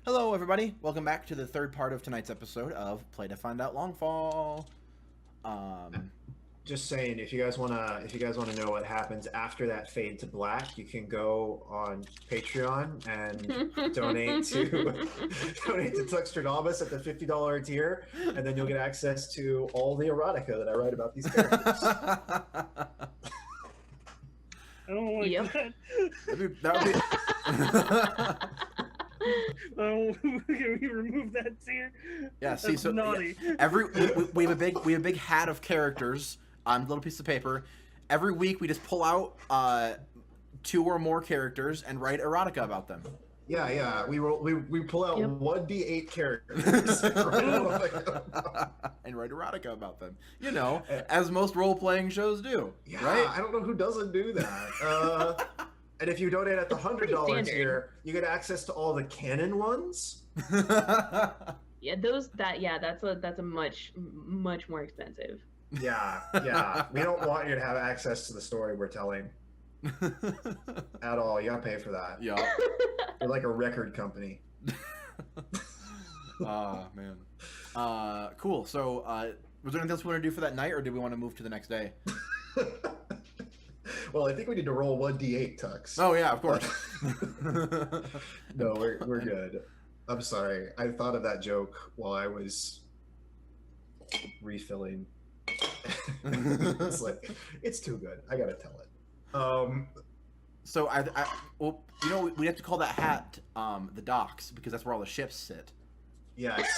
Hello, everybody. Welcome back to the third part of tonight's episode of Play to Find Out Longfall. Just saying, if you guys wanna know what happens after that fade to black, you can go on Patreon and donate to donate to Tuxtradamus at the $50 tier, and then you'll get access to all the erotica that I write about these characters. I don't like Yep. that would be. Oh, can we remove that tier? Yeah, see, That's so naughty. we have a big hat of characters on a little piece of paper. Every week we just pull out 2 or more characters and write erotica about them. Yeah. We pull out Yep. 1d8 characters and And write erotica about them. You know, as most role-playing shows do. yeah, Right? I don't know who doesn't do that. And if you donate at the $100 standard. tier, you get access to all the canon ones. Yeah, that's a much more expensive. Yeah. We don't want you to have access to the story we're telling at all. You gotta pay for that. Yeah. We're like a record company. Man. Cool. So, was there anything else we want to do for that night, or did we want to move to the next day? Well, I think we need to roll 1d8, Tux. Oh yeah, of course. No, we're good. I'm sorry. I thought of that joke while I was refilling. It's like, it's too good. I gotta tell it. So well, you know, we have to call that hat the docks, because that's where all the ships sit. Yes.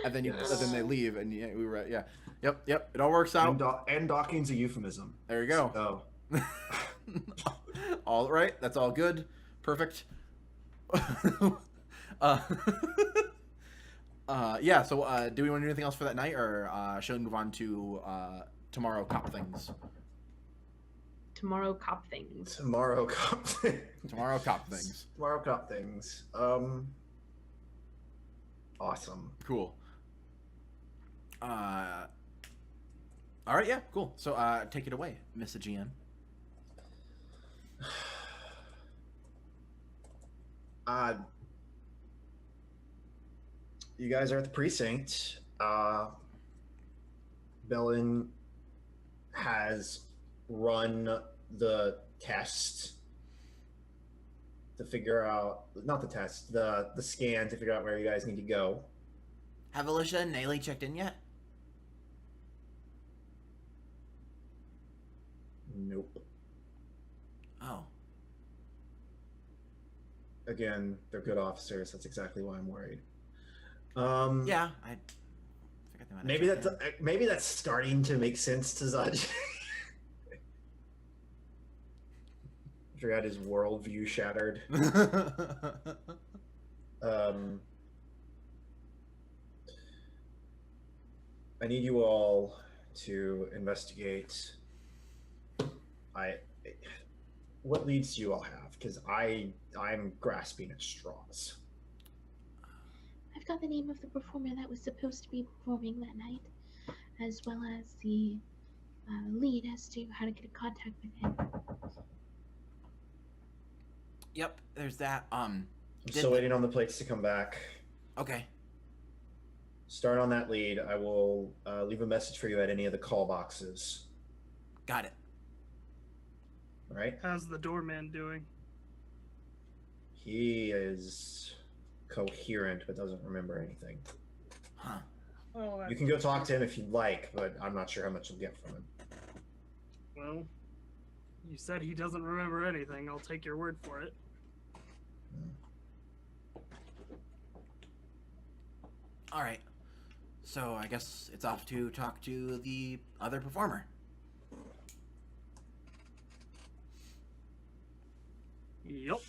And then Yes. and then they leave, and yeah, we were yeah, yep. It all works out. And docking's a euphemism. There you go. So, All right, that's all good, perfect. Yeah. So, do we want to do anything else for that night, or shall we move on to tomorrow cop things? Tomorrow cop things. tomorrow cop things. Tomorrow cop things. Tomorrow cop things. Awesome. Cool. All right, yeah, cool. So, take it away, Mr. GM. You guys are at the precinct. Bellin has run the test to figure out, not the test, the scan to figure out where you guys need to go. Have Alicia and Nayli checked in yet? Nope. Oh. Again, they're good officers. That's exactly why I'm worried. Yeah, I forgot they might have Maybe checked that's in. maybe that's starting to make sense to Zaj. After he had his worldview shattered. I need you all to investigate. What leads do you all have? Because I'm grasping at straws. I've got the name of the performer that was supposed to be performing that night, as well as the lead as to how to get in contact with him. Yep, there's that. I'm still waiting on the plates to come back. Okay. Start on that lead. I will leave a message for you at any of the call boxes. Got it. All right? How's the doorman doing? He is coherent but doesn't remember anything. Huh. Oh, You can go talk to him if you'd like, but I'm not sure how much you'll get from him. well, you said he doesn't remember anything. I'll take your word for it. All right. So I guess it's off to talk to the other performer. Yup.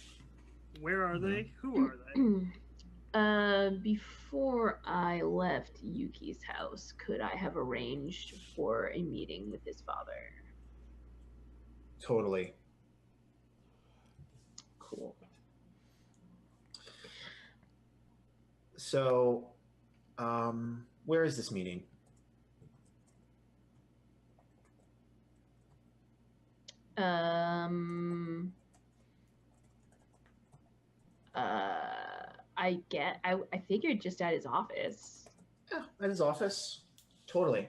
Where are they? Who are they? Before I left Yuki's house, could I have arranged for a meeting with his father? Totally. Cool. So, where is this meeting? Um. I figured just at his office. Yeah, at his office. Totally.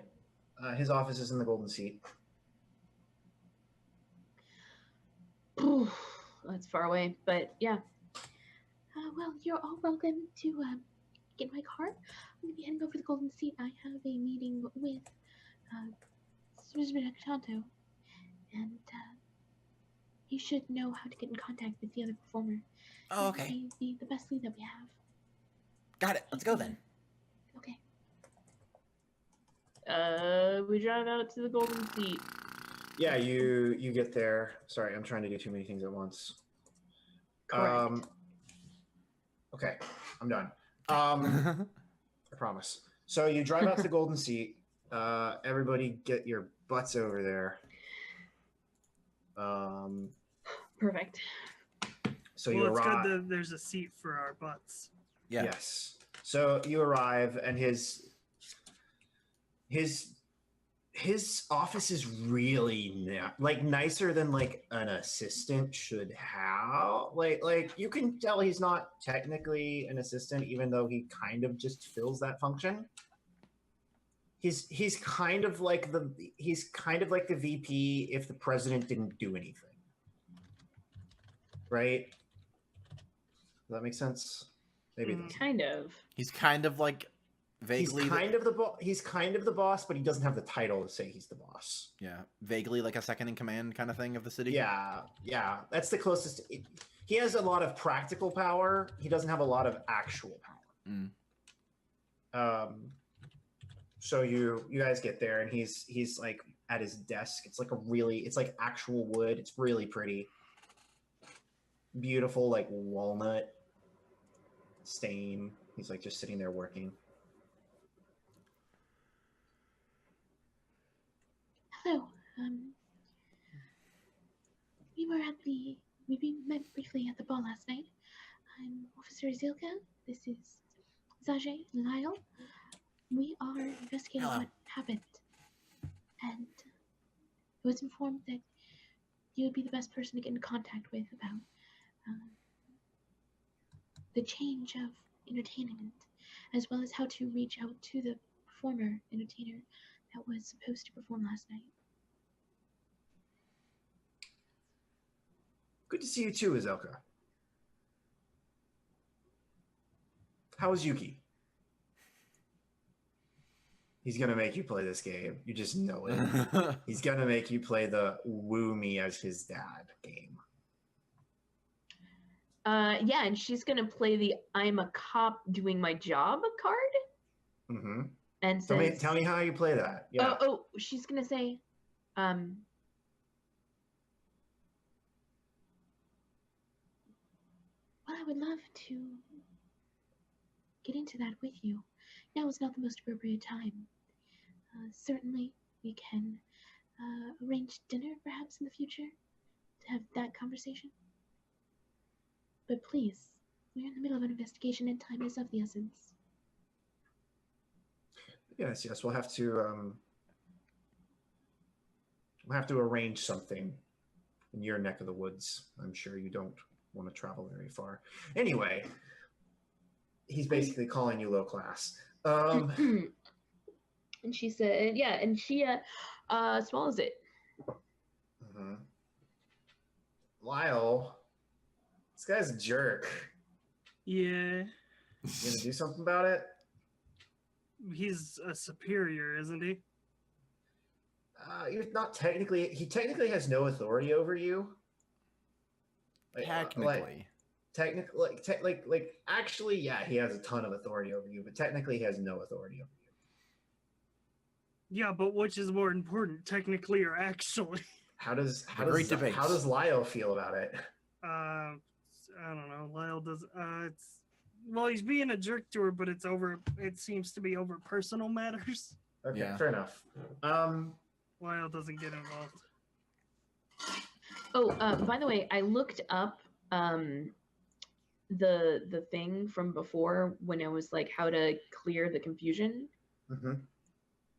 His office is in the Golden Seat. That's far away, but yeah. Well, you're all welcome to get in my car. I'm gonna be heading over to the Golden Seat. I have a meeting with Tonto, and he should know how to get in contact with the other performer. Oh, okay. The best lead that we have. Got it. Let's go then. Okay. We drive out to the Golden Seat. Yeah, you get there. Sorry, I'm trying to do too many things at once. Correct. Okay, I'm done. I promise. So you drive out to the Golden Seat. Everybody get your butts over there. Perfect. So Well, you it's arrive. good that there's a seat for our butts. Yeah. Yes. So you arrive, and his office is really nicer than like an assistant should have. Like you can tell he's not technically an assistant, even though he kind of just fills that function. He's kind of like the VP if the president didn't do anything. Right? Does that make sense? Maybe it doesn't. Kind of. He's kind of like vaguely. He's kind of the boss, but he doesn't have the title to say he's the boss. Yeah, vaguely like a second in command kind of thing of the city. Yeah, that's the closest. He has a lot of practical power. He doesn't have a lot of actual power. So you guys get there, and he's like at his desk. It's like actual wood. It's really pretty, beautiful, like walnut stain. He's like just sitting there working. Hello. We met briefly at the ball last night. I'm Officer Zilka. This is Zajay and Lyle. We are investigating Hello. what happened, and I was informed that you would be the best person to get in contact with about the change of entertainment, as well as how to reach out to the performer entertainer that was supposed to perform last night. Good to see you too, Azelka. How is Yuki? He's gonna make you play this game. You just know it. He's gonna make you play the woo me as his dad game. Yeah, and she's gonna play the "I'm a cop doing my job" card, Mm-hmm. and says, Tell me how you play that. Yeah. "Oh, she's gonna say, well, I would love to get into that with you. Now is not the most appropriate time. Certainly, we can arrange dinner perhaps in the future to have that conversation. But please, we're in the middle of an investigation and time is of the essence. Yes. We'll have to arrange something in your neck of the woods. I'm sure you don't want to travel very far. Anyway, he's basically calling you low class. and she said, yeah, and she swallows it. Mm-hmm. Lyle, this guy's a jerk. Yeah, You gonna do something about it? he's a superior, isn't he? You're not technically. He technically has no authority over you. Technically. Actually, yeah, he has a ton of authority over you, but technically he has no authority over you. Yeah, but which is more important, technically or actually? How does Great debates. Lyle feel about it? I don't know. Lyle does. Well, he's being a jerk to her, but it's over. It seems to be over personal matters. Okay, Yeah. fair enough. Lyle doesn't get involved. Oh, by the way, I looked up the thing from before when it was like how to clear the confusion. Mm-hmm.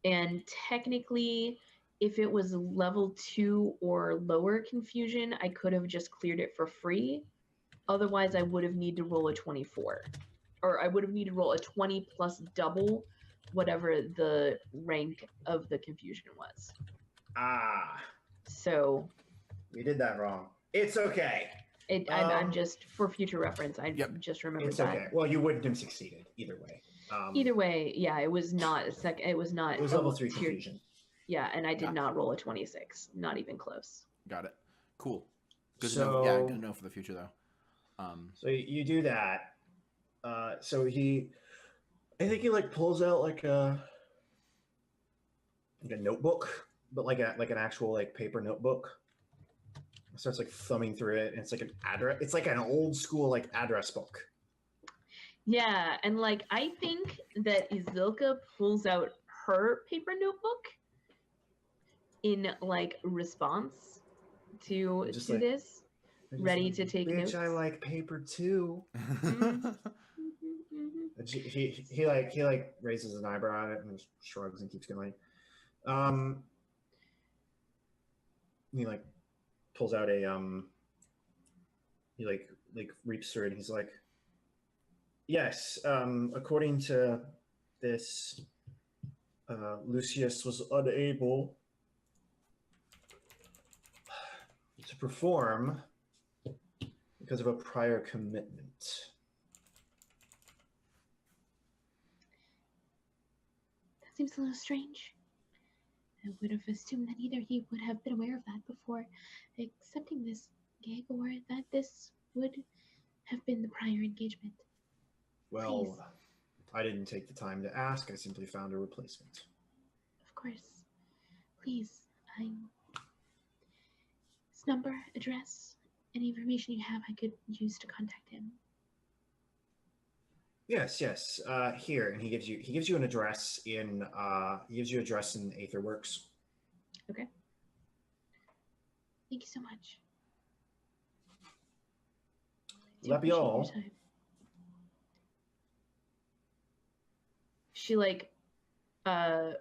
And technically, if it was level 2 or lower confusion, I could have just cleared it for free. Otherwise, I would have need to roll a 24. or I would have needed to roll a 20 plus double whatever the rank of the confusion was. Ah, So we did that wrong. It's okay. I'm just, for future reference, I Yep. just remembered It's that. okay. Well, you wouldn't have succeeded either way. Either way, yeah, it was not a second. It was not. It was a level 3 tier- confusion. Yeah, and I did Gotcha. not roll a 26. Not even close. Got it. Cool. Good to know. Yeah, So- good to know for the future though. So you do that. So I think he like pulls out like a notebook, but like an actual like paper notebook. Starts like thumbing through it, and it's like an address. It's like an old school like address book. Yeah, and like I think that Izilka pulls out her paper notebook in like response to Just to like- this. Ready to take Bitch, notes? I like paper too. Mhm. And he like raises an eyebrow at it and shrugs and keeps going. He like pulls out a he like reaps through it and he's like, yes, according to this, Lucius was unable to perform because of a prior commitment. That seems a little strange. I would have assumed that either he would have been aware of that before accepting this gig, or that this would have been the prior engagement. Well, Please. I didn't take the time to ask. I simply found a replacement. Of course. Please, his number, address, any information you have I could use to contact him. Yes. Here, and he gives you an address in Aetherworks. Thank you so much. I do That be appreciate your all? time. She like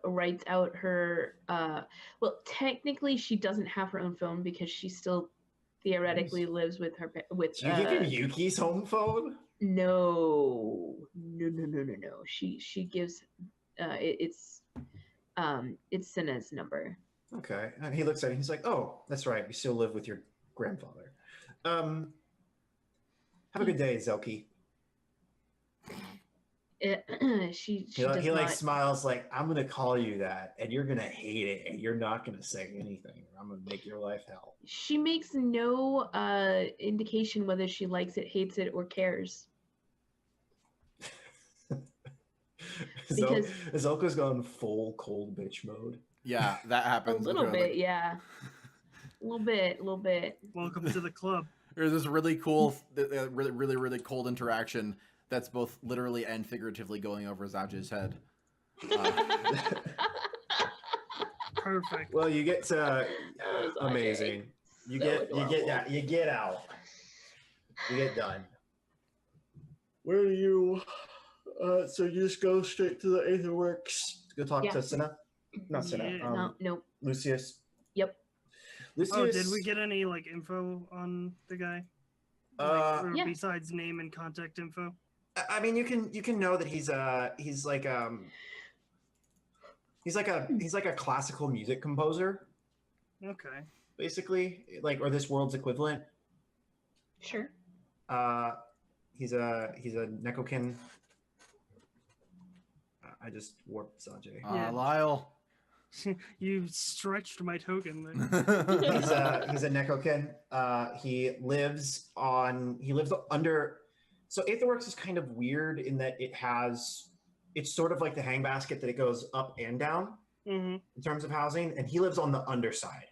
writes out her well, technically she doesn't have her own phone because she still theoretically lives with her with Do you give him Yuki's home phone? no. She gives it's Sina's number. Okay. And he looks at it. He's like, "Oh, that's right. You still live with your grandfather." Have a good day, Zelki. She He does like not. smiles like, "I'm gonna call you that, and you're gonna hate it, and you're not gonna say anything. Or I'm gonna make your life hell." She makes no indication whether she likes it, hates it, or cares. Because- Zelka's gone full cold bitch mode. Yeah, that A happens. little literally. bit, yeah. A little bit. Welcome to the club. There's this really cool, really cold interaction that's both literally and figuratively going over Zaj's head. Perfect. Well, you get to That was amazing. You So get adorable. that. You get out. You get done. Where do you? So you just go straight to the Aetherworks. Go talk Yeah. to Cinna. Not Cinna. Yeah. No. Lucius. Yep. Lucius. Oh, did we get any like info on the guy? Or Yeah. besides name and contact info? I mean, you can know that he's like a classical music composer, Okay. basically, like, or this world's equivalent. Sure. He's a Nekokin. I just warped Sajay. Yeah. Lyle. You stretched my token there. He's a Nekokin. He lives under. So Aetherworks is kind of weird in that it's sort of like the hang basket that it goes up and down Hmm. in terms of housing, and he lives on the underside.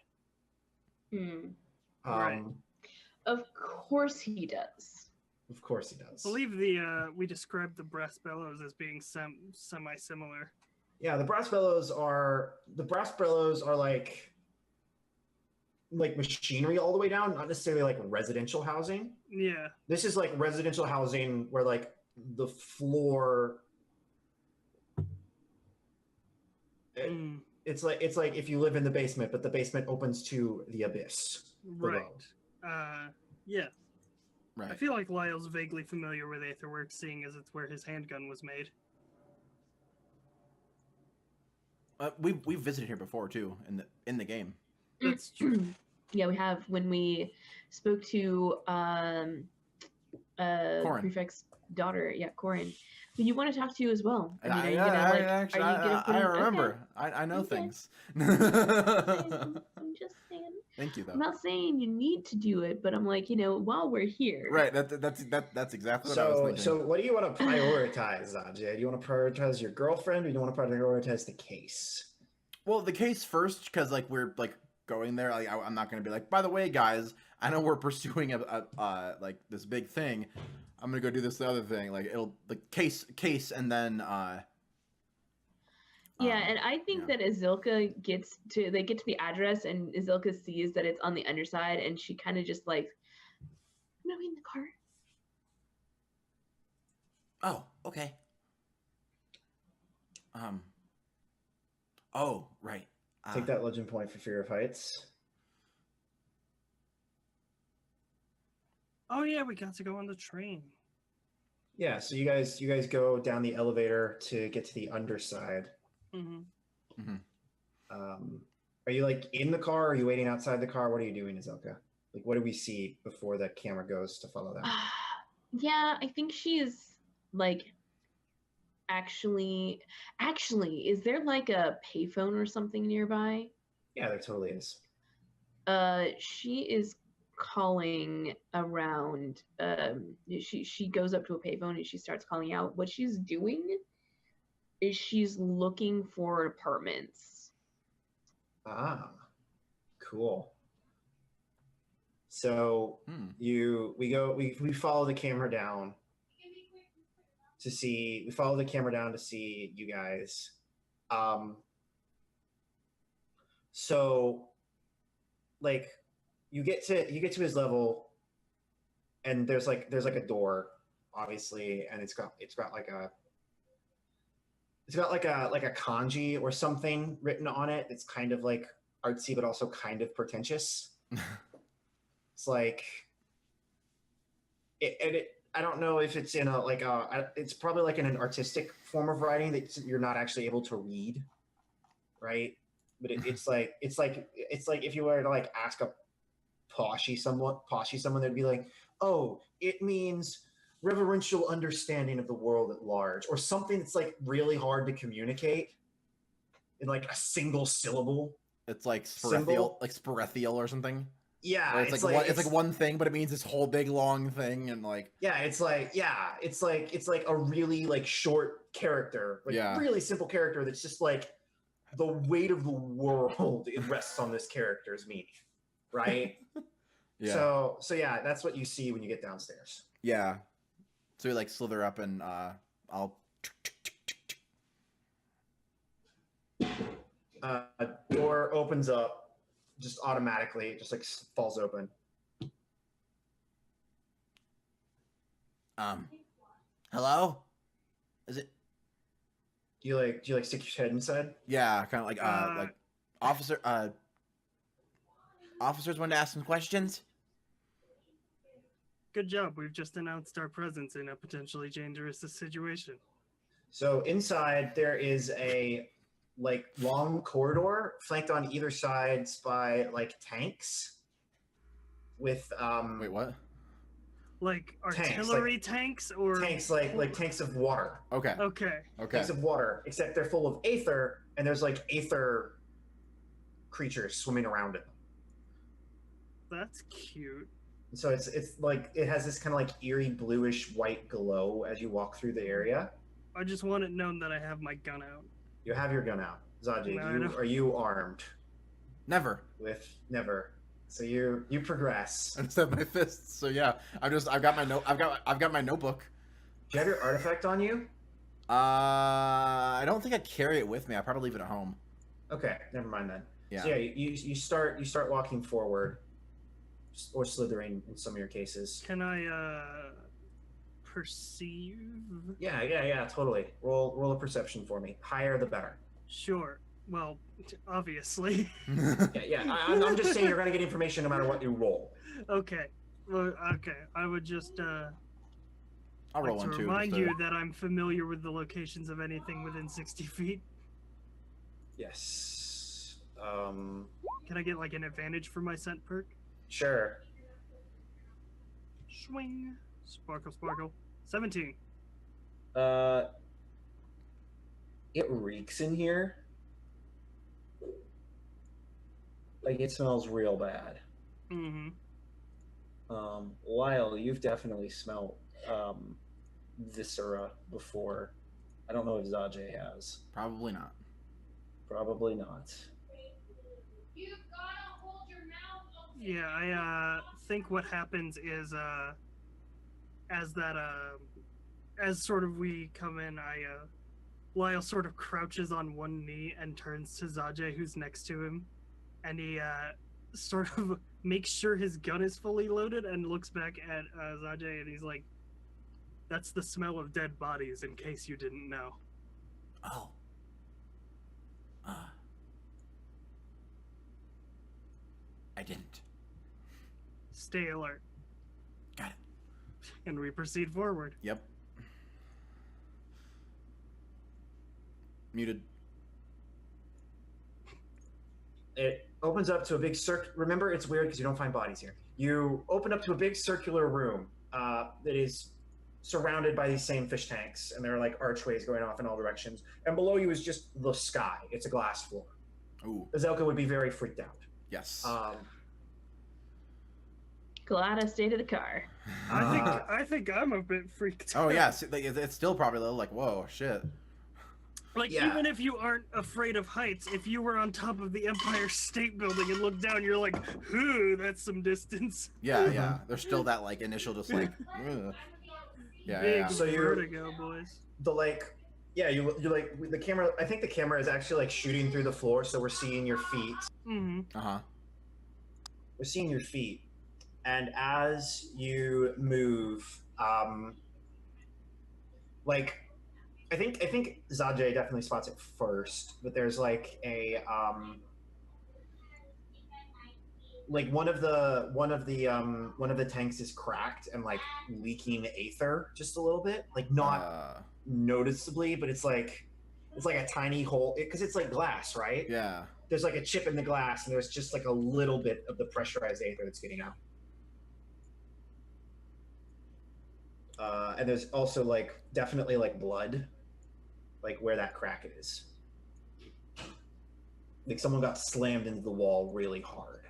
Right. Of course he does. Of course he does. I believe we described the brass bellows as being semi-similar. Yeah, the brass bellows are like machinery all the way down, not necessarily like residential housing. Yeah. This is like residential housing where like the floor Mm, it's like if you live in the basement, but the basement opens to the abyss right. below. Yeah. I Right. feel like Lyle's vaguely familiar with Aetherworks, seeing as it's where his handgun was made. We've visited here before too in the game. That's true. Yeah, we have when we spoke to Corin. Prefect's daughter, Corin, who you want to talk to as well. And I mean, are you gonna actually, are you gonna put I in- remember. Okay. I know Okay. things. I'm just saying. Thank you, though. I'm not saying you need to do it, but I'm like, while we're here. Right. That's exactly what I was So, thinking. so what do you want to prioritize, Ajay? Do you want to prioritize your girlfriend, or do you want to prioritize the case? Well, the case first, because like we're like going there. Like I'm not gonna be like, by the way, guys, I know we're pursuing a like this big thing. I'm gonna go do this other thing. Like it'll the case, and then Yeah, and I think yeah. that Azilka they get to the address, and Azilka sees that it's on the underside, and she kind of just like, I'm gonna wait in the car. Oh, okay. Oh, right. Take that legend point for fear of heights. Oh yeah, we got to go on the train. Yeah, so you guys go down the elevator to get to the underside. Mm-hmm. Are you like in the car? Or are you waiting outside the car? What are you doing, Azilka? Like, what do we see before the camera goes to follow them? yeah, I think she's like, actually, is there like a payphone or something nearby? Yeah, there totally is. She is calling around. She goes up to a payphone and she starts calling out. What she's doing is she's looking for apartments. Ah, cool. So we follow the camera down to see you guys. So like you get to his level, and there's like a door, obviously, and it's got like a kanji or something written on it. It's kind of like artsy, but also kind of pretentious. It's like I don't know if it's in it's probably like in an artistic form of writing that you're not actually able to read, right? But it's like if you were to like ask a poshy someone, they'd be like, oh, it means reverential understanding of the world at large, or something that's like really hard to communicate in like a single syllable. It's like symbol. Sparethial or something. Yeah, or it's like one thing, but it means this whole big long thing, and like it's like a really like short character, like really simple character that's just like the weight of the world it rests on this character's meaning, right? Yeah. So yeah, that's what you see when you get downstairs. Yeah. So we like slither up, and I'll. Door opens up just automatically. It just like falls open. Hello? Is it? Do you like stick your head inside? Yeah, kind of like officer. Officers want to ask some questions. Good job. We've just announced our presence in a potentially dangerous situation. So inside there is a like long corridor flanked on either sides by like tanks with Wait, what? Like artillery tanks or tanks like tanks of water. Okay. Okay. Tanks of water, except they're full of aether, and there's like aether creatures swimming around it. That's cute. So it's like it has this kind of like eerie bluish white glow as you walk through the area. I just want it known that I have my gun out. You have your gun out. Zaji, No, are you armed? Never. Never. So you progress. I just have my fists. So yeah, I've got my notebook. Do you have your artifact on you? I don't think I carry it with me. I probably leave it at home. Okay, never mind then. Yeah. So yeah, you start walking forward, or slithering in some of your cases. Can I perceive? Yeah, totally. Roll a perception for me. Higher the better. Sure. Well, obviously. Yeah. I'm just saying you're gonna get information no matter what you roll. Okay. Okay, I would just I'll roll like to one too. remind just to- you that I'm familiar with the locations of anything within 60 feet. Yes. Can I get like an advantage for my scent perk? Sure. Swing. Sparkle, sparkle. 17. It reeks in here. Like it smells real bad. Mm-hmm. Lyle, you've definitely smelled viscera before. I don't know if Zajay has. Probably not. Probably not. Yeah, I think what happens is as sort of we come in, Lyle sort of crouches on one knee and turns to Zajay, who's next to him, and he sort of makes sure his gun is fully loaded and looks back at Zajay, and he's like, "That's the smell of dead bodies, in case you didn't know." Oh. I didn't. Stay alert. Got it. And we proceed forward. Yep. Muted. It opens up to a big Remember, it's weird because you don't find bodies here. You open up to a big circular room that is surrounded by these same fish tanks, and there are like archways going off in all directions. And below you is just the sky. It's a glass floor. Ooh. Zelka would be very freaked out. Yes. Glad I stayed in the car. I think I'm a bit freaked out. Oh yeah, it's still probably a little like, whoa, shit. Like, Yeah. even if you aren't afraid of heights, if you were on top of the Empire State Building and looked down, you're like, "Ooh, that's some distance." Yeah. There's still that like initial just like, ugh. Yeah, Big yeah. So you're- vertigo, boys. The like, yeah, you like the camera. I think the camera is actually like shooting through the floor, so we're seeing your feet. Mm-hmm. Uh-huh. We're seeing your feet, and as you move, like I think Zajay definitely spots it first, but there's like a like one of the tanks is cracked and like leaking aether just a little bit, like not noticeably, but it's like a tiny hole because it's like glass, right? Yeah. There's like a chip in the glass, and there's just like a little bit of the pressurized aether that's getting out. And there's also like definitely like blood, like where that crack is. Like someone got slammed into the wall really hard.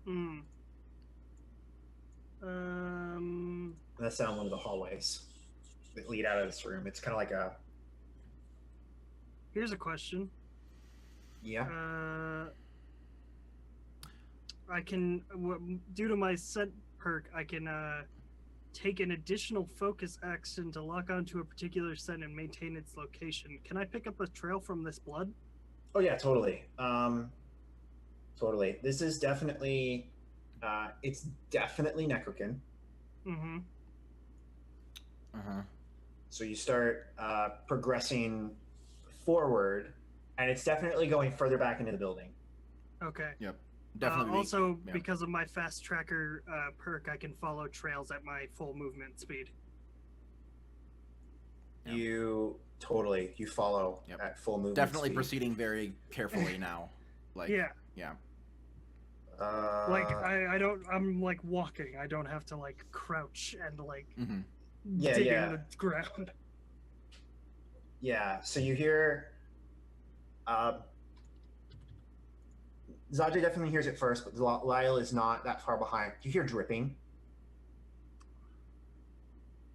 Mm. And that's down one of the hallways that lead out of this room. It's kind of like a Here's a question. yeah. I can, due to my scent perk, I can take an additional focus action to lock onto a particular scent and maintain its location. Can I pick up a trail from this blood? Oh yeah, totally. Totally. This is definitely, it's definitely Necrokin. Mm-hmm. Uh-huh. So you start progressing forward, and it's definitely going further back into the building. Okay. Yep. Definitely. Also, yeah. because of my fast tracker perk, I can follow trails at my full movement speed. Yeah. You follow Yep. at full movement. Definitely speed. proceeding very carefully now. Like Yeah. Yeah. Like I'm like walking. I don't have to like crouch and like Mm-hmm. Yeah, dig yeah. in the ground. Yeah, so you hear Zajay definitely hears it first, but Lyle is not that far behind. You hear dripping.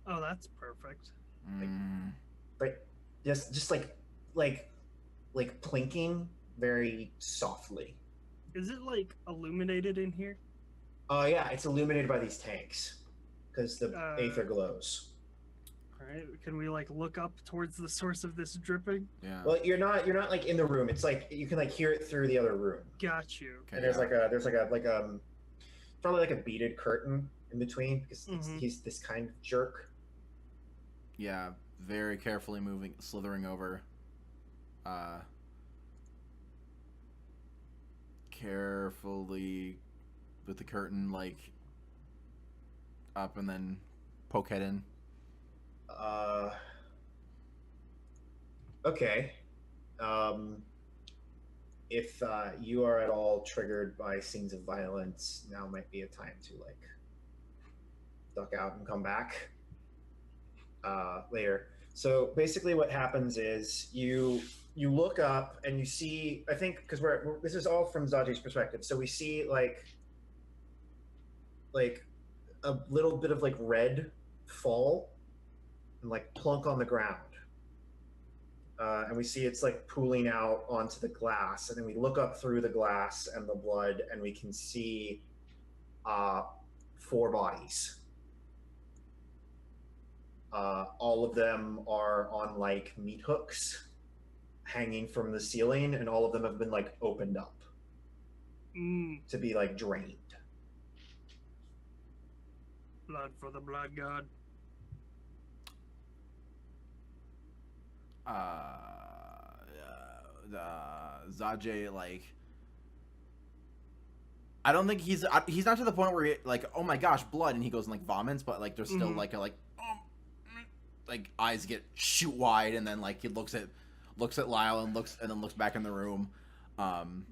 Oh, that's perfect. Mm. But just like plinking very softly. Is it like illuminated in here? Oh yeah, it's illuminated by these tanks because the aether glows. All right. Can we like look up towards the source of this dripping? Yeah. Well, you're not like in the room. It's like you can like hear it through the other room. Got you. Okay, And there's yeah. probably like a beaded curtain in between because Mhm. he's this kind of jerk. Yeah, very carefully slithering over. Carefully with the curtain, like up and then poke head in. Okay. If you are at all triggered by scenes of violence, now might be a time to like duck out and come back later. So basically, what happens is you look up and you see. I think because this is all from Zaji's perspective, so we see like a little bit of like red fall and like plunk on the ground. And we see it's like pooling out onto the glass, and then we look up through the glass and the blood, and we can see 4 bodies. All of them are on like meat hooks hanging from the ceiling, and all of them have been like opened up to be like drained. Blood for the blood god. Zajay, like, I don't think he's not to the point where he, like, oh my gosh, blood, and he goes and like vomits, but like there's still like a like eyes get shoot wide, and then like he looks at Lyle and then looks back in the room. Lyle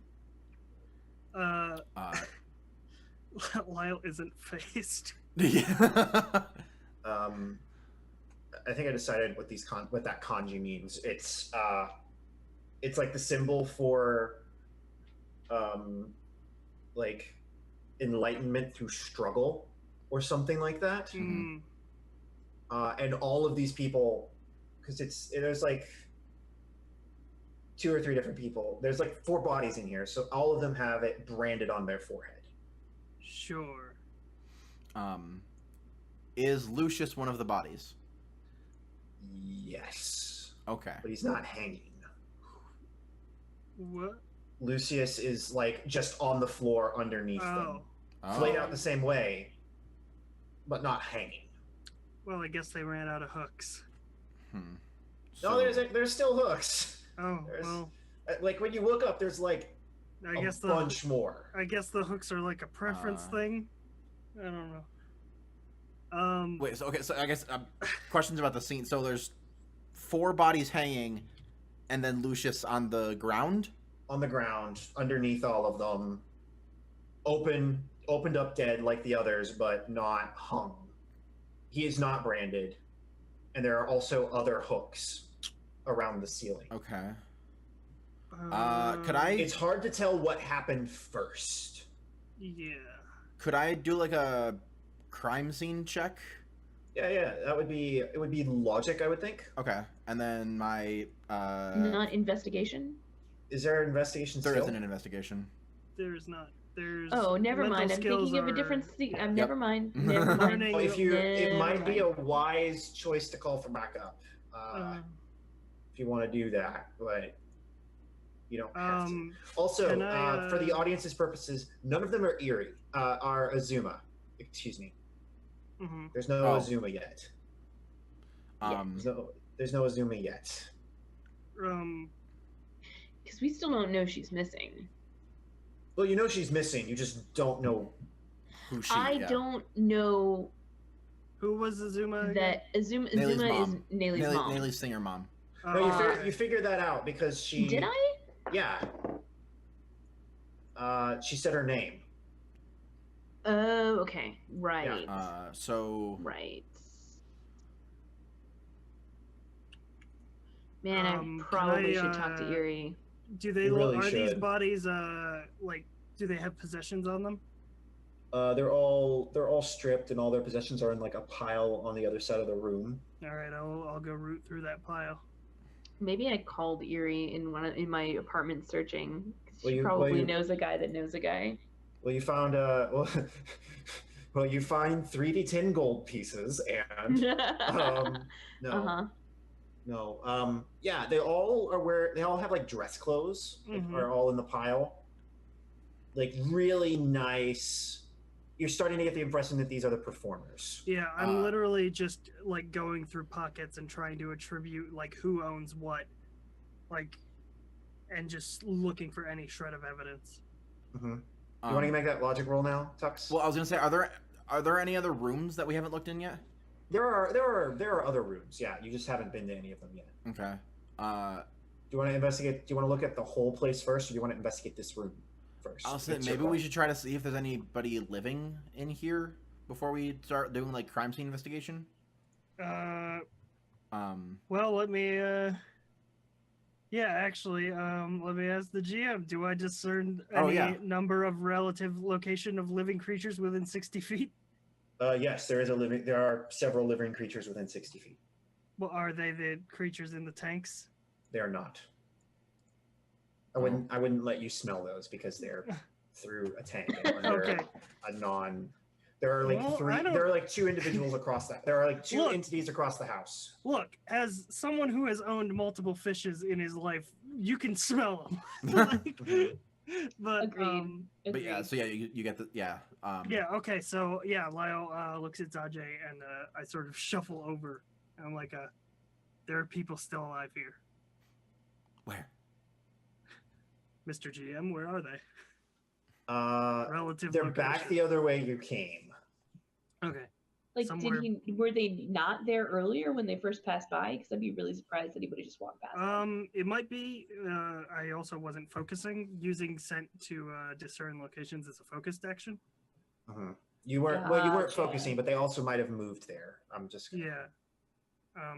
isn't phased. Yeah. I think I decided what that kanji means. It's like the symbol for like enlightenment through struggle or something like that. Mm. And all of these people, because there's like 2 or 3 different people. There's like 4 bodies in here, so all of them have it branded on their forehead. Sure. Is Lucius one of the bodies? Yes. Okay. But he's not hanging. What? Lucius is like just on the floor underneath them. Laid out the same way, but not hanging. Well, I guess they ran out of hooks. No, there's still hooks. Oh, There's, well. like when you look up, there's like I a guess bunch more. I guess the hooks are like a preference thing. I don't know. Wait. So I guess questions about the scene. So there's 4 bodies hanging, and then Lucius on the ground. On the ground, underneath all of them, opened up dead like the others, but not hung. He is not branded, and there are also other hooks around the ceiling. Okay. Could I? It's hard to tell what happened first. Yeah. Could I do like a crime scene check? Yeah, it would be logic, I would think. Okay, and then my Not investigation. Is there an investigation there skill? isn't an investigation. There's not. There's. Oh, never mental mind. I'm skills thinking of a are- different. Yep. Never mind. Never mind. Learning- Oh, it Never might be a mind. wise choice to call for backup if you want to do that, but you don't have to. Also, can I, for the audience's purposes, none of them are Erie. Are Azuma. Excuse me. Mhm. There's no Oh. Azuma yet. There's no Azuma yet. Because we still don't know she's missing. Well, you know she's missing. You just don't know. Who she? I yeah. don't know Who was Azuma? again? that Azuma Nayli's is mom. Nayli's mom. Nayli's singer mom. Oh, No, okay. you figured that out because she. Did I? Yeah. She said her name. Oh, okay. Right. So Right. Man, Can I probably I, should talk to Erie. Do they You really are these should. bodies like? Do they have possessions on them? They're all stripped, and all their possessions are in like a pile on the other side of the room. All right, I'll go root through that pile. Maybe I called Erie in my apartment searching. 'Cause Well, she you- probably well, you- knows a guy that knows a guy. Well, you found well, you find 3d10 gold pieces, and no, no, yeah, they all have like dress clothes, Mhm. are all in the pile, like really nice. You're starting to get the impression that these are the performers. Yeah, I'm literally just like going through pockets and trying to attribute like who owns what, like, and just looking for any shred of evidence. You want to make that logic roll now, Tux? Well, I was gonna say, are there Are there any other rooms that we haven't looked in yet? There are other rooms. Yeah, you just haven't been to any of them yet. Okay. Do you want to investigate? Do you want to look at the whole place first, or do you want to investigate this room first? I'll say It's your maybe call. we should try to see if there's anybody living in here before we start doing like crime scene investigation. Well, let me. Yeah, actually, let me ask the GM. Do I discern any number of relative location of living creatures within 60 feet? Yes, there are several living creatures within 60 feet. Well, are they the creatures in the tanks? They are not. I wouldn't let you smell those because they're through a tank and under Okay. a non. There are like Well, three. There are like two individuals across that. There are like two Look. entities across the house. Look, as someone who has owned multiple fishes in his life, you can smell them. But Agreed. but yeah, so yeah, you get the yeah, okay, so yeah, Lyle looks at Zaje and I sort of shuffle over. And I'm like, there are people still alive here. Where? Mr. GM, where are they? Relative They're location. back the other way you came. Okay. Like, Somewhere- were they not there earlier when they first passed by? Because I'd be really surprised that he would have just walked past them. It might be. I also wasn't focusing. Using scent to discern locations is a focused action. You weren't. Well, you weren't Gotcha. focusing, but they also might have moved there. I'm just. Yeah. I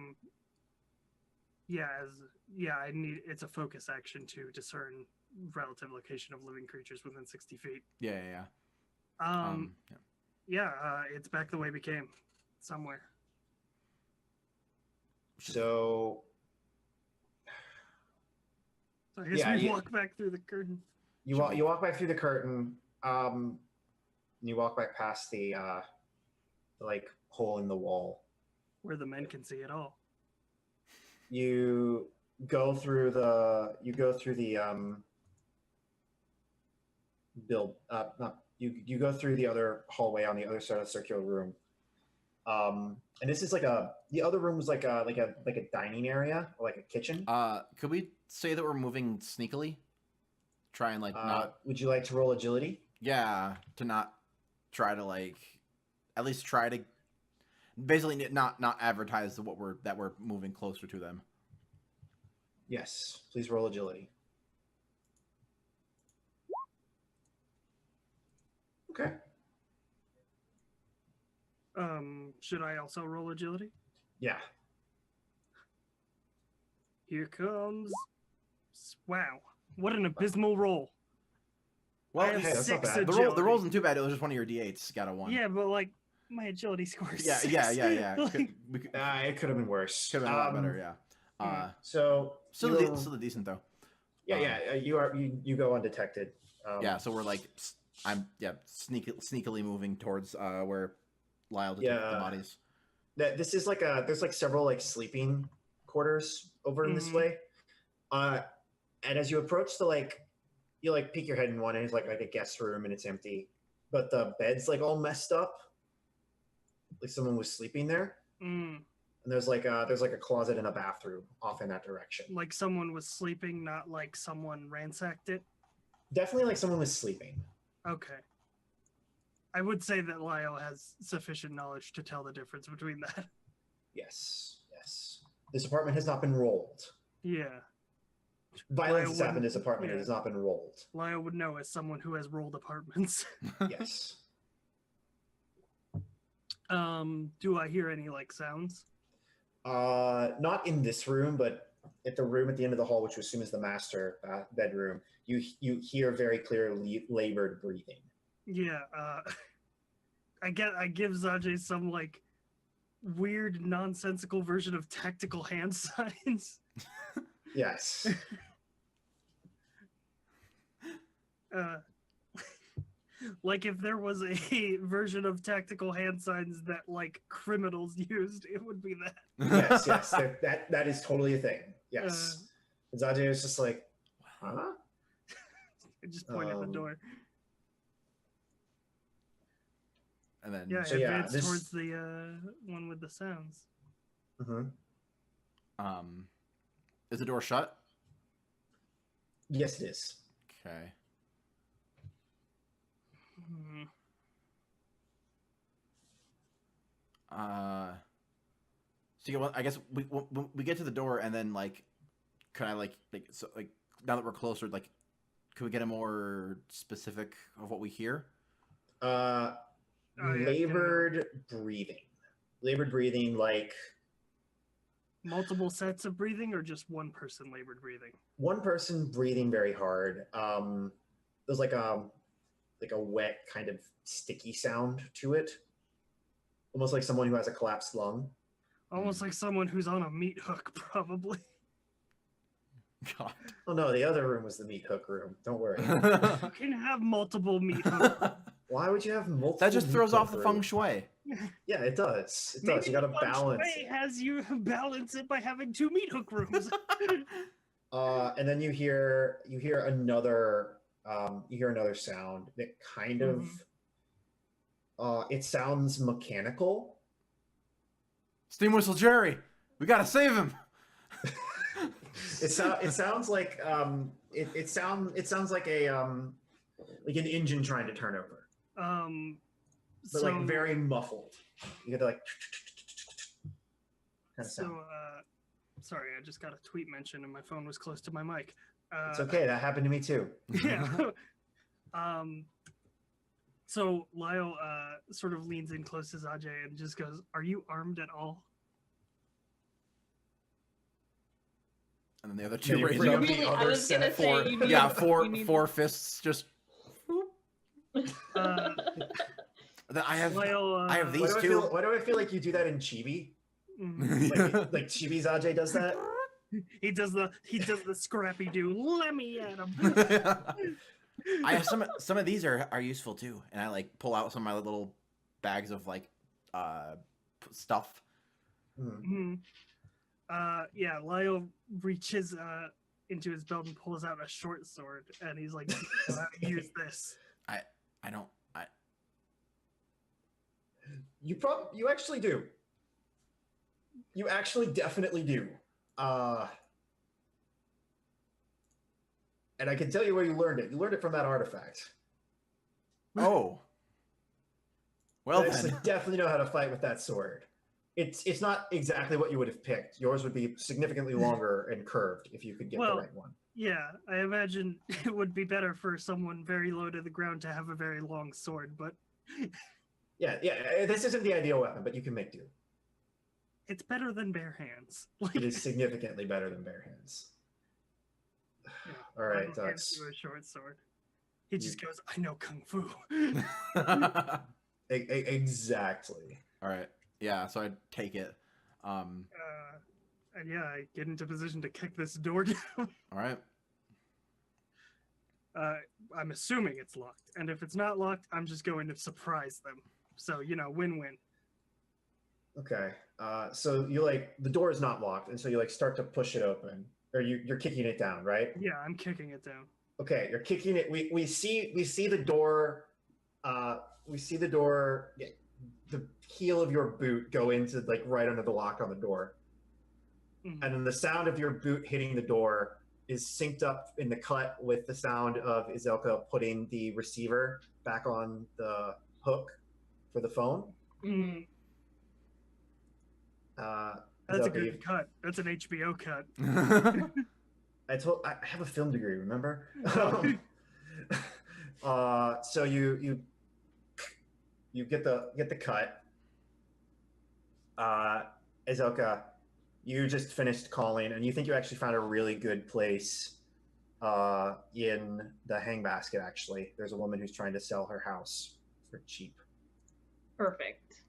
need. It's a focus action to discern relative location of living creatures within 60 feet. Yeah. It's back the way we came, somewhere. So. So I guess we walk back through the curtain. You walk back through the curtain. You walk back past the like hole in the wall. Where the men can see it all. You go through the you go through the other hallway on the other side of the circular room. And this is the other room was like a dining area, or like a kitchen. Could we say that we're moving sneakily? Try and not. Would you like to roll agility? Yeah, to not try to at least try to basically not advertise that we're moving closer to them. Yes, please roll agility. Okay. Should I also roll agility? Yeah. Here comes. Wow, what an abysmal roll. Well, I have hey, that's not 6 bad. the agility. roll's too bad. It was just one of your d8s. Got a 1. Yeah, but my agility score is Yeah. 6. It It could have been worse. could have been a lot better. Yeah. So Still decent though. Yeah. You go undetected. Yeah. So we're sneakily moving towards where Lyle detected the bodies. This is there's several sleeping quarters over in this way. And as you approach you peek your head in one, and it's like a guest room, and it's empty, but the bed's all messed up, like someone was sleeping there. And there's a closet and a bathroom off in that direction. Like someone was sleeping, not like someone ransacked it. Definitely like someone was sleeping. Okay. I would say that Lyle has sufficient knowledge to tell the difference between that. Yes. This apartment has not been rolled. Yeah. Violence has happened in this apartment. It has not been rolled. Lyle would know as someone who has rolled apartments. Yes. Do I hear any sounds? Not in this room, but at the room at the end of the hall, which we assume is the master bedroom, you hear very clear labored breathing. Yeah. I give Zaje some weird nonsensical version of tactical hand signs. Yes. If there was a version of tactical hand signs that criminals used, it would be that. Yes. That is totally a thing. Yes. Zaje is just huh? I just point at the door. And then Advance towards the one with the sounds. Is the door shut? Yes, it is. Okay. So well, I guess we get to the door, and then like, can I like so like now that we're closer, like, can we get a more specific of what we hear? Uh, Oh, yeah, labored breathing, like multiple sets of breathing or just one person labored breathing? one person breathing very hard. There's like a wet kind of sticky sound to it, almost like someone who has a collapsed lung. Almost like someone who's on a meat hook, probably. God. Oh no, the other room was the meat hook room. Don't worry. You can have multiple meat hooks. Why would you have multiple? That just meat throws hook off the rooms? feng shui. Yeah, it does. It does. Maybe You got to the feng balance shui it. has you balance it by having 2 meat hook rooms. And then you hear another sound that kind of it sounds mechanical. Steam whistle Jerry, we gotta save him. It sounds like it sounds like an engine trying to turn over, but like very muffled. You get like kind of sound. Sorry, I just got a tweet mention and my phone was close to my mic. It's okay. That happened to me too. Yeah. So Lyle sort of leans in close to Ajay and just goes, "Are you armed at all?" And then the other two Yeah, raise bring up. up the Really, I other was gonna set. say, Four, you need, yeah, you need- four fists. Just. Uh, Then I have Lyle, these two. Why do I feel like you do that in Chibi? mm, Like Chibi's Ajay does that? he does the scrappy do. Let me at him. I have some of these are useful too, and I like pull out some of my little bags of like stuff. Hmm. Yeah, Lyle reaches into his belt and pulls out a short sword, and he's like, "You know how to use this." I don't. You actually do. You actually definitely do. And I can tell you where you learned it. You learned it from that artifact. Oh. Well You actually then. definitely know how to fight with that sword. It's not exactly what you would have picked. Yours would be significantly longer and curved if you could get Well, the right one. Yeah, I imagine it would be better for someone very low to the ground to have a very long sword, but Yeah. This isn't the ideal weapon, but you can make do. it's better than bare hands. It is significantly better than bare hands. Yeah, All right, Lyle hands Dux. you a short sword. He just goes, "I know kung fu." Exactly. All right. Yeah. So I take it. And yeah, I get into position to kick this door down. All right. I'm assuming it's locked, and if it's not locked, I'm just going to surprise them. So win-win. Okay. So you the door is not locked, and so you start to push it open, or you're kicking it down, right? Yeah, I'm kicking it down. Okay, you're kicking it. We see the door. We see the door. The heel of your boot go into right under the lock on the door, Mhm. and then the sound of your boot hitting the door is synced up in the cut with the sound of Izelka putting the receiver back on the hook for the phone. Mhm. That's a Izelka, good cut. That's an HBO cut. I have a film degree, remember? So you get the cut. Izelka, you just finished calling, and you think you actually found a really good place in the hang basket. Actually, there's a woman who's trying to sell her house for cheap. Perfect.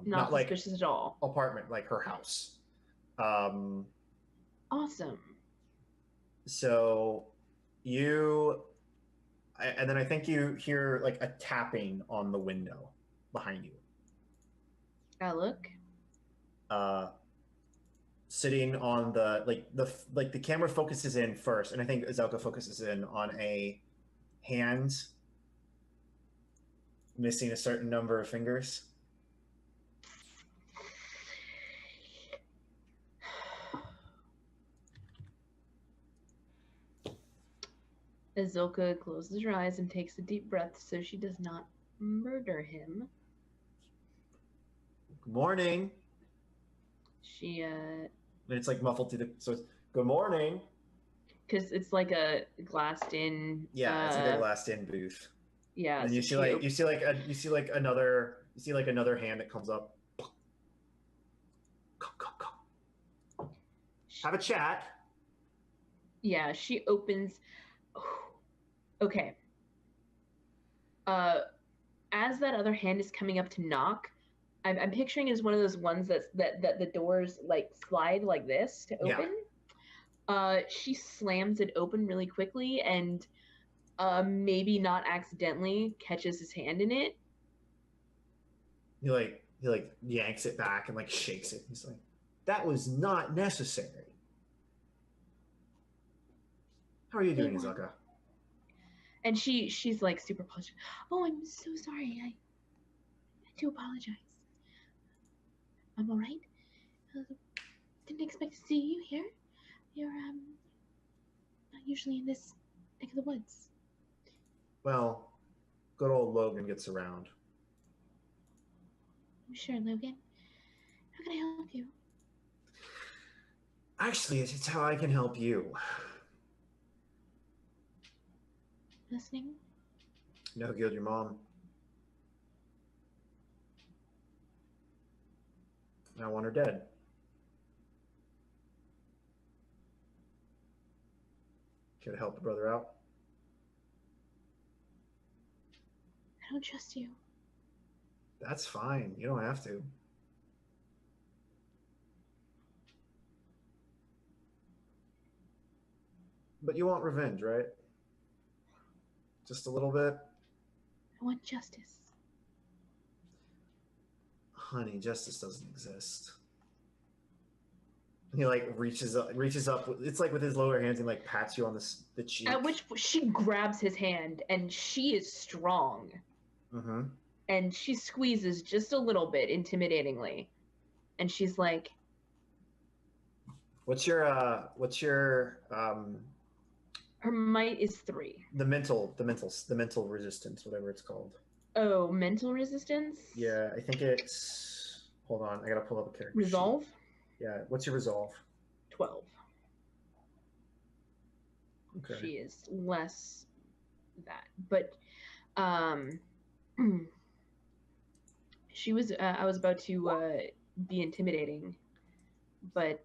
Not like suspicious at all. apartment, like her house. Awesome. So and then I think you hear a tapping on the window behind you. I look. Sitting on the camera focuses in first, and I think Izelka focuses in on a hand missing a certain number of fingers. Azilka closes her eyes and takes a deep breath so she does not murder him. Good morning. She And it's like muffled through the. So it's good morning. because it's like a glassed in. Yeah, it's like a glassed-in booth. Yeah. And then so you see like another hand that comes up. Come. Have a chat. Yeah, she opens. Okay. As that other hand is coming up to knock, I'm picturing it as one of those ones that the doors like slide like this to open. Yeah. She slams it open really quickly and maybe not accidentally catches his hand in it. He yanks it back and like shakes it. He's like, "That was not necessary." How are you doing, Izuka? And she's like super apologetic. Oh, I'm so sorry. I do apologize. I'm all right. Didn't expect to see you here. You're not usually in this neck of the woods. Well, good old Logan gets around. I'm sure, Logan. How can I help you? Actually, it's how I can help you. Listening? You know who killed your mom? I want her dead. Care to help a brother out? I don't trust you. That's fine. You don't have to. But you want revenge, right? Just a little bit? I want justice. Honey, justice doesn't exist. He like reaches up. It's like with his lower hands and like pats you on the cheek. At which she grabs his hand, and she is strong. Mm-hmm. And she squeezes just a little bit, intimidatingly, and she's like, What's your her might is 3. the mental resistance, whatever it's called. Oh, mental resistance? Yeah, I think it's. Hold on, I gotta pull up a character. Resolve? Sheet. Yeah, what's your resolve? 12. Okay. She is less that, but she was. I was about to be intimidating, but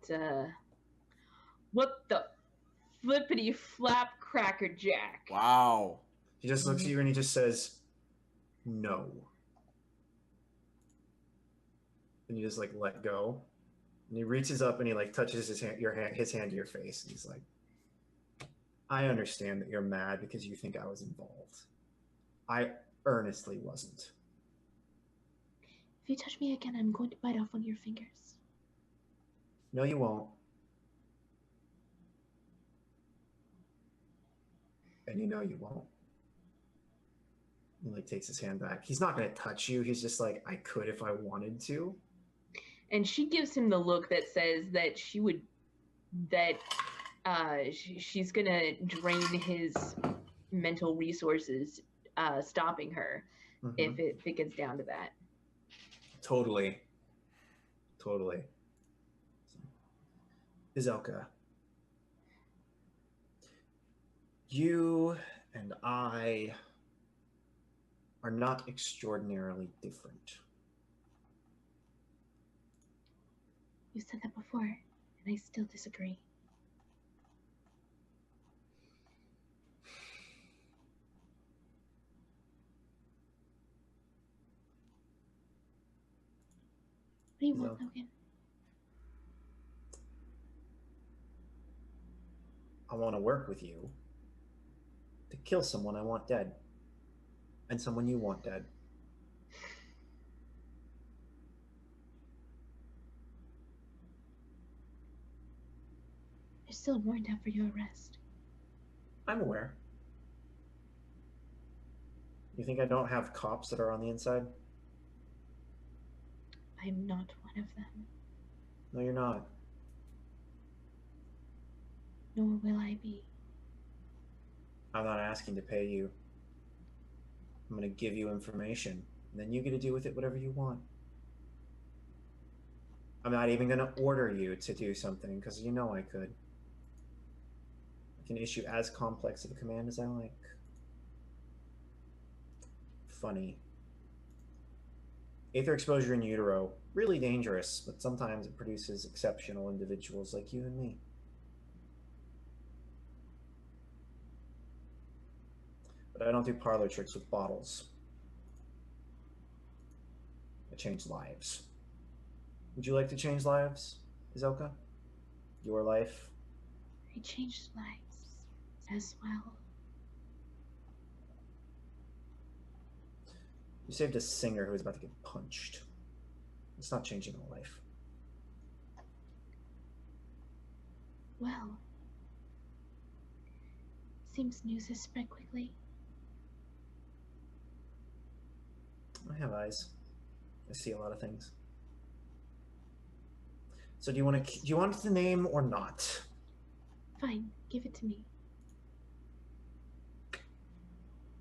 what the flippity flap cracker jack? Wow. He just looks at you and he just says, "No." And you just like let go. And he reaches up and he like touches his hand to your face. And he's like, "I understand that you're mad because you think I was involved. I earnestly wasn't." If you touch me again, I'm going to bite off one of your fingers. No, you won't. And you know you won't. He like takes his hand back. He's not going to touch you. He's just like, "I could if I wanted to." And she gives him the look that says that she would, that she's gonna drain his mental resources, stopping her if it gets down to that. Totally. Izelka, you and I are not extraordinarily different. You said that before, and I still disagree. What do you want, Logan? I want to work with you to kill someone I want dead. And someone you want dead. There's still a warrant out for your arrest. I'm aware. You think I don't have cops that are on the inside? I'm not one of them. No, you're not. Nor will I be. I'm not asking to pay you. I'm going to give you information, and then you get to do with it whatever you want. I'm not even going to order you to do something because you know I could. I can issue as complex of a command as I like. Funny. Aether exposure in utero, really dangerous, but sometimes it produces exceptional individuals like you and me. But I don't do parlor tricks with bottles. I change lives. Would you like to change lives, Izelka? Your life? I changed lives as well. You saved a singer who was about to get punched. It's not changing a life. Well, seems news has spread quickly. I have eyes. I see a lot of things. So do you want the name or not? Fine, give it to me.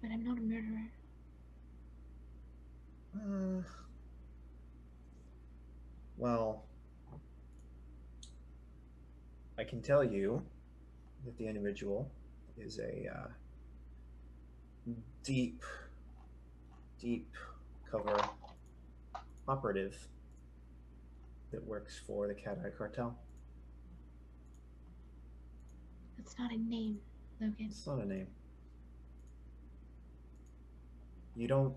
But I'm not a murderer. Well, I can tell you that the individual is a deep cover operative that works for the Cat Eye Cartel. That's not a name, Logan. It's not a name. You don't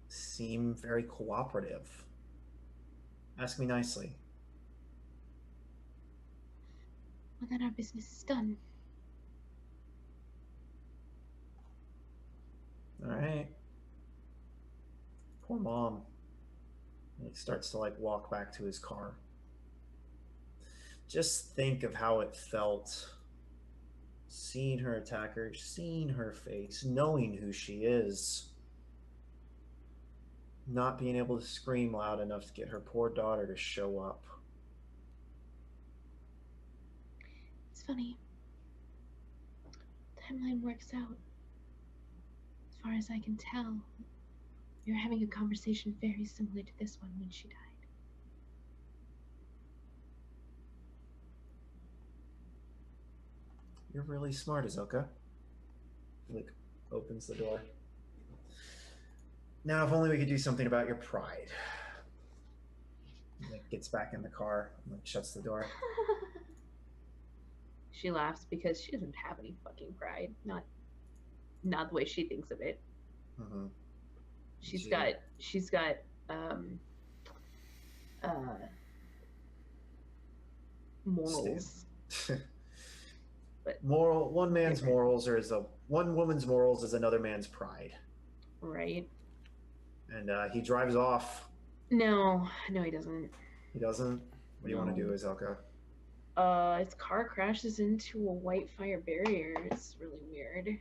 seem very cooperative. Ask me nicely. Well, then our business is done. All right. Poor mom. He starts to like walk back to his car. Just think of how it felt seeing her attacker, seeing her face, knowing who she is, not being able to scream loud enough to get her poor daughter to show up. It's funny. Timeline works out. As far as I can tell, we were having a conversation very similar to this one when she died. You're really smart, Azoka. Luke opens the door. Now, if only we could do something about your pride. Like gets back in the car and like shuts the door. She laughs because she doesn't have any fucking pride. Not the way she thinks of it. Mm-hmm. She's got morals. But one man's morals are one woman's morals is another man's pride. Right? And he drives off. No, he doesn't. He doesn't? What do you want to do, Izelka? His car crashes into a white fire barrier. It's really weird.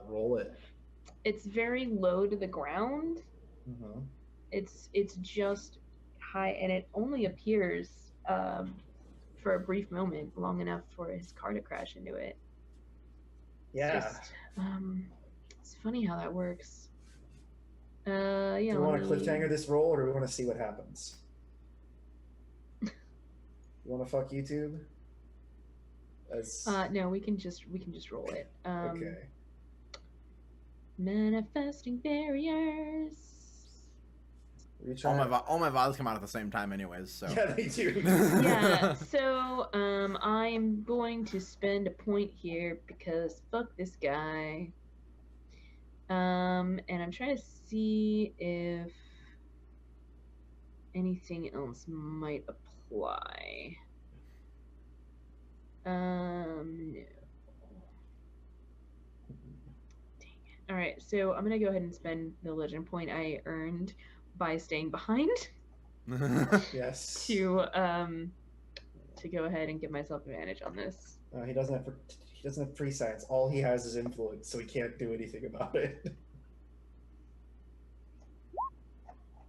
Roll it. It's very low to the ground. Mm-hmm. It's just high, and it only appears for a brief moment, long enough for his car to crash into it. Yeah. It's funny how that works. Do we want to cliffhanger this roll, or do we want to see what happens? You want to fuck YouTube? No, we can just roll it. Okay. Manifesting barriers. All my vials come out at the same time, anyways. So Yeah, they do. Yeah. So I'm going to spend a point here because fuck this guy. And I'm trying to see if anything else might apply. No. All right, so I'm gonna go ahead and spend the legend point I earned by staying behind Yes. to go ahead and give myself advantage on this. He doesn't have free science. All he has is influence, so he can't do anything about it.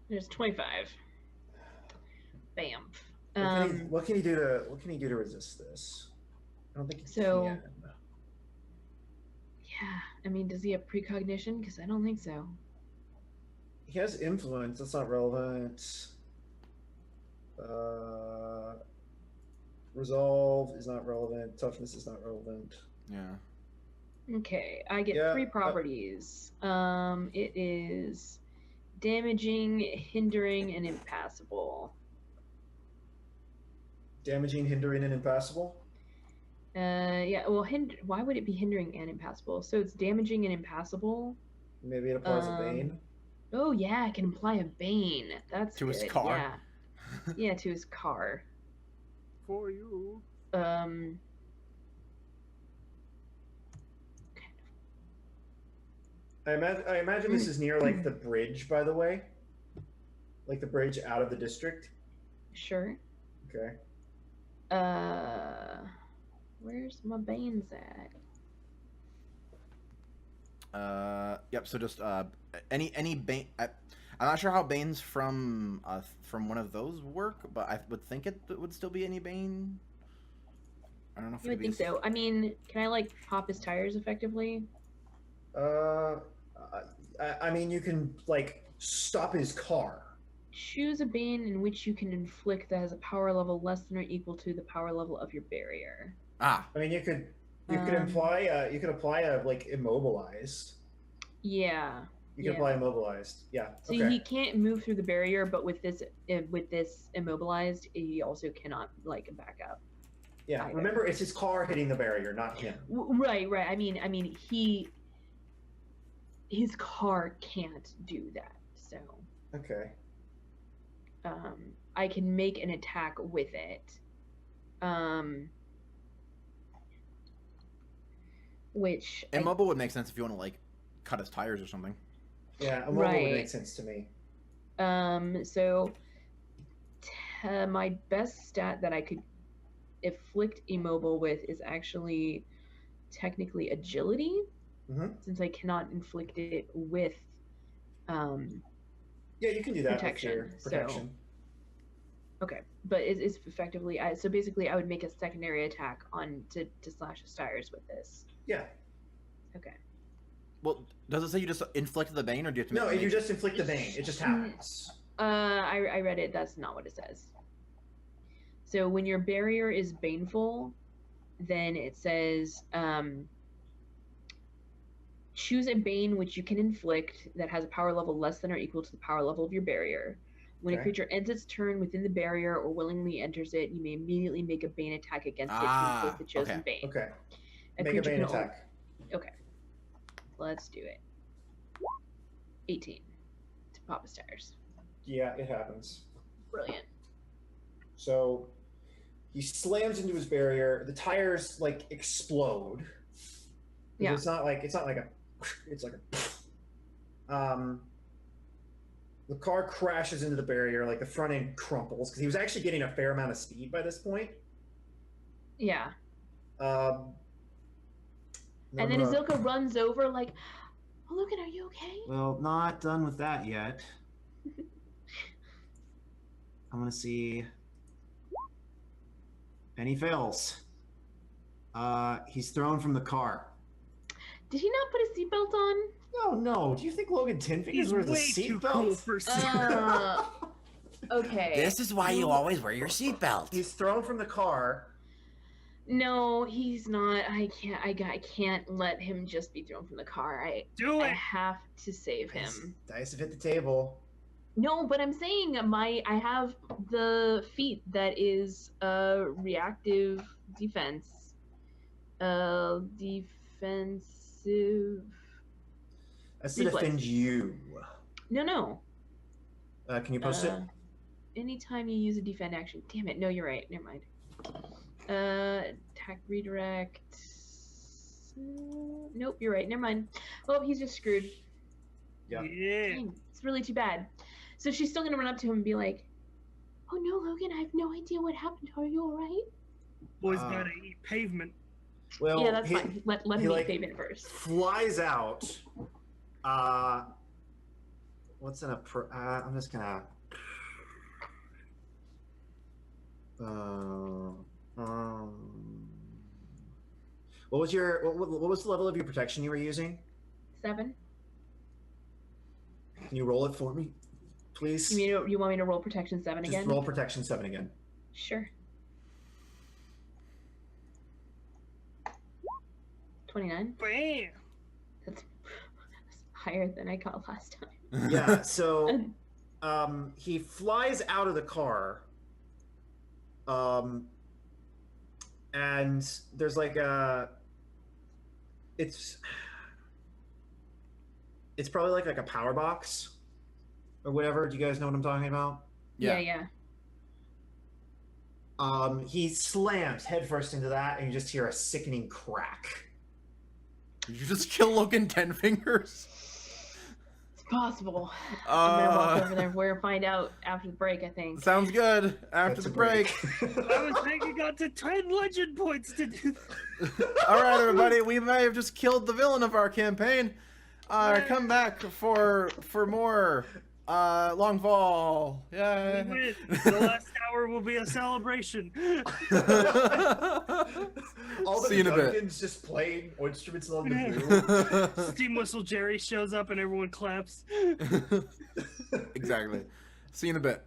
There's 25. Bam. What can he do to resist this? I don't think he can. Yeah, I mean, does he have precognition? Because I don't think so. He has influence. That's not relevant. Resolve is not relevant. Toughness is not relevant. Yeah. Okay, I get Yeah, 3 properties. It is damaging, hindering, and impassable. Damaging, hindering, and impassable. Yeah. Well, why would it be hindering and impassable? So it's damaging and impassable. Maybe it applies a bane. Oh yeah, I can apply a bane. That's To good. his car. Yeah. Yeah, to his car. For you. Um. I imagine this is near like the bridge, by the way. Like the bridge out of the district. Sure. Okay. Where's my banes at? Yep. So just any bane. I'm not sure how banes from one of those work, but I would think it would still be any bane. I don't know if You would think so. I mean, can I like pop his tires effectively? I mean, you can like stop his car. Choose a bane in which you can inflict that has a power level less than or equal to the power level of your barrier. Ah. I mean, you could apply a like immobilized. Yeah. You can apply immobilized. Yeah. So Okay. he can't move through the barrier, but with this immobilized, he also cannot like back up. Yeah. either. Remember, it's his car hitting the barrier, not him. Right. I mean, his car can't do that. So. Okay. I can make an attack with it. Which Immobile would make sense if you want to like cut his tires or something. Yeah, immobile Right. would make sense to me. So my best stat that I could afflict immobile with is actually technically agility, since I cannot inflict it with Yeah, you can do that protection. with your protection. Okay, but it's effectively so basically I would make a secondary attack on to slash his tires with this. Yeah. Okay. Well, does it say you just inflicted the bane, or do you have to make No, it you just inflict the bane. It just happens. I read it. That's not what it says. So when your barrier is baneful, then it says choose a bane which you can inflict that has a power level less than or equal to the power level of your barrier. When a creature ends its turn within the barrier or willingly enters it, you may immediately make a bane attack against it to inflict the chosen bane. Okay. A Make a creature bane can only- attack. Okay. Let's do it. 18 to pop his tires. Yeah, it happens. Brilliant. So he slams into his barrier. The tires like explode. Yeah. It's not like a. It's like a. The car crashes into the barrier. Like the front end crumples because he was actually getting a fair amount of speed by this point. Yeah. And then Azilka runs over like, "Oh, Logan, are you okay?" Well, not done with that yet. I'm gonna see. And he fails. He's thrown from the car. Did he not put a seatbelt on? No. Do you think Logan Tinfingers He's wears a way too cool seatbelt? for seatbelt. Okay. This is why you always wear your seatbelt. He's thrown from the car. No, he's not. I can't let him just be thrown from the car. Do I it. have to save him. Dice have hit the table. No, but I'm saying I have the feat that is reactive defense. Defensive. That's to Reflex. defend you. No. Can you post it? Anytime you use a defend action. Damn it. No, you're right. Never mind. Attack redirect. Nope, you're right. Never mind. Oh, he's just screwed. Yeah. Dang, it's really too bad. So she's still gonna run up to him and be like, "Oh no, Logan, I have no idea what happened. Are you all right?" Boy's gotta eat pavement. Well, Yeah, that's fine. Let him he, eat pavement first. Flies out. What's in a? I'm just gonna. What was the level of your protection you were using? 7. Can you roll it for me? please. You want me to roll protection 7 Just again? roll protection 7 again. Sure. 29. Bam! That's higher than I got last time. Yeah, so he flies out of the car. And there's like it's probably like a power box or whatever. Do you guys know what I'm talking about? Yeah. He slams headfirst into that, and you just hear a sickening crack. Did you just kill Logan 10 fingers? It's possible. I'm gonna walk over there. We're gonna find out after the break, I think. Sounds good. After That's the a break. I was hanging on to 10 legend points to do that. All right, everybody. We may have just killed the villain of our campaign. Come back for more Longfall. We Yay. win. The last hour will be a celebration. All the See you in a bit. Duncans just playing instruments along the blue. Steam Whistle Jerry shows up and everyone claps. Exactly. See you in a bit.